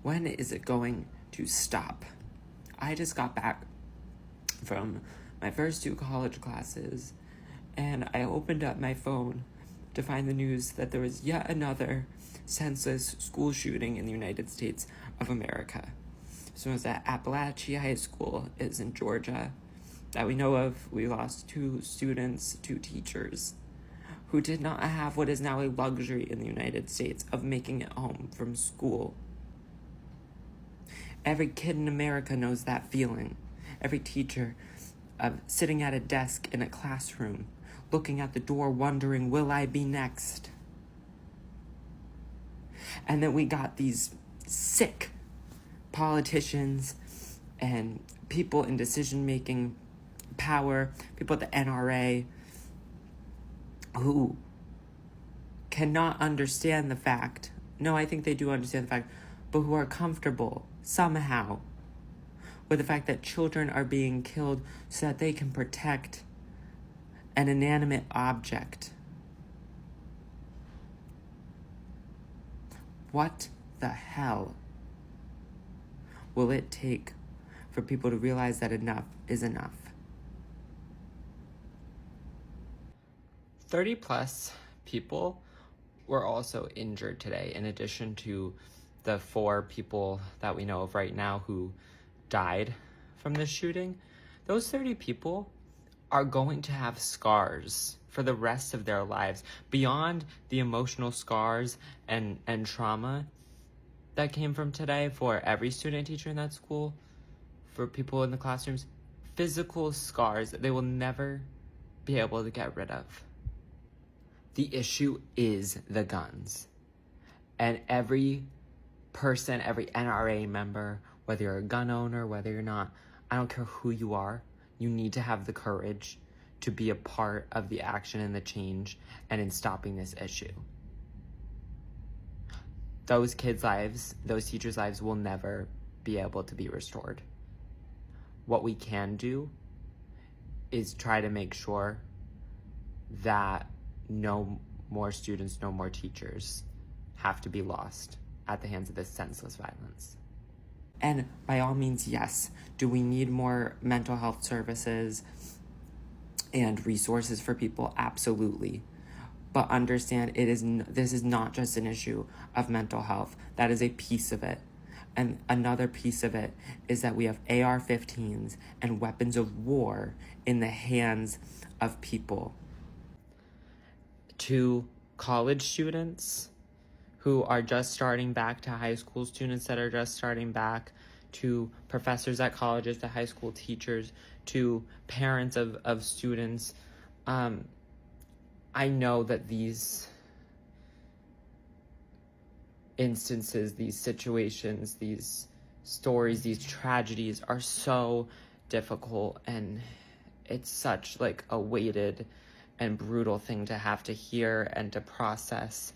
When is it going to stop? I just got back from my first 2 college classes, and I opened up my phone to find the news that there was yet another senseless school shooting in the United States of America. So it was at Appalachia High School, is in Georgia, that we know of. We lost 2 students, 2 teachers, who did not have what is now a luxury in the United States of making it home from school. Every kid in America knows that feeling. Every teacher of sitting at a desk in a classroom, looking at the door, wondering, will I be next? And then we got these sick politicians and people in decision-making power, people at the NRA, who cannot understand the fact, no, I think they do understand the fact, but who are comfortable somehow with the fact that children are being killed so that they can protect an inanimate object. What the hell will it take for people to realize that enough is enough? 30 plus people were also injured today, in addition to the 4 people that we know of right now who died from this shooting. Those 30 people are going to have scars for the rest of their lives, beyond the emotional scars and trauma that came from today for every student and teacher in that school, for people in the classrooms, physical scars that they will never be able to get rid of. The issue is the guns. And every person, every NRA member, whether you're a gun owner, whether you're not, I don't care who you are, you need to have the courage to be a part of the action and the change and in stopping this issue. Those kids' lives, those teachers' lives will never be able to be restored. What we can do is try to make sure that no more students, no more teachers have to be lost at the hands of this senseless violence. And by all means, yes, do we need more mental health services and resources for people? Absolutely. But understand, this is not just an issue of mental health. That is a piece of it. And another piece of it is that we have AR-15s and weapons of war in the hands of people. To college students who are just starting back, to high school students that are just starting back, to professors at colleges, to high school teachers, to parents of students, I know that these instances, these situations, these stories, these tragedies are so difficult, and it's such like a weighted and brutal thing to have to hear and to process.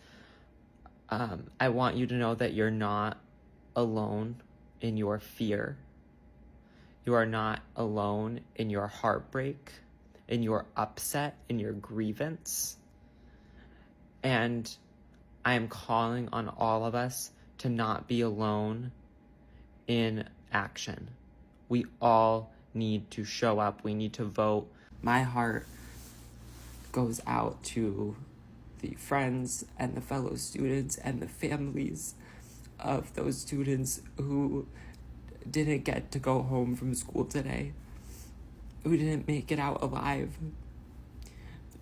I want you to know that you're not alone in your fear. You are not alone in your heartbreak, in your upset, in your grievance. And I am calling on all of us to not be alone in action. We all need to show up. We need to vote. My heart goes out to the friends and the fellow students and the families of those students who didn't get to go home from school today, who didn't make it out alive,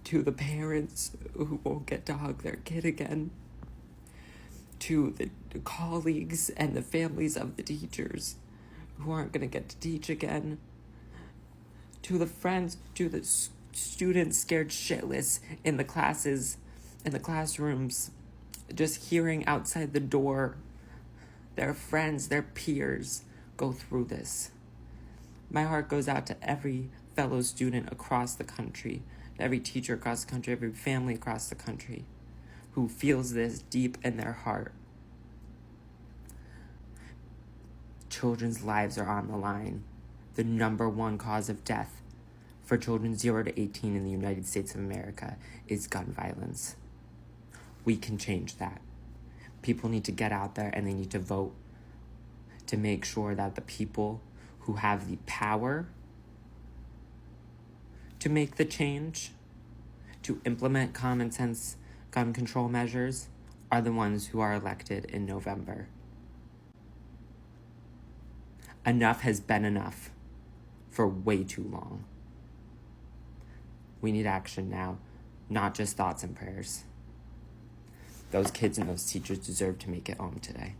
to the parents who won't get to hug their kid again, to the colleagues and the families of the teachers who aren't going to get to teach again, to the friends, to the students scared shitless in the classes, in the classrooms, just hearing outside the door their friends, their peers go through this. My heart goes out to every fellow student across the country, to every teacher across the country, every family across the country who feels this deep in their heart. Children's lives are on the line. The number 1 cause of death for children 0 to 18 in the United States of America is gun violence. We can change that. People need to get out there and they need to vote to make sure that the people who have the power to make the change, to implement common sense gun control measures, are the ones who are elected in November. Enough has been enough for way too long. We need action now, not just thoughts and prayers. Those kids and those teachers deserve to make it home today.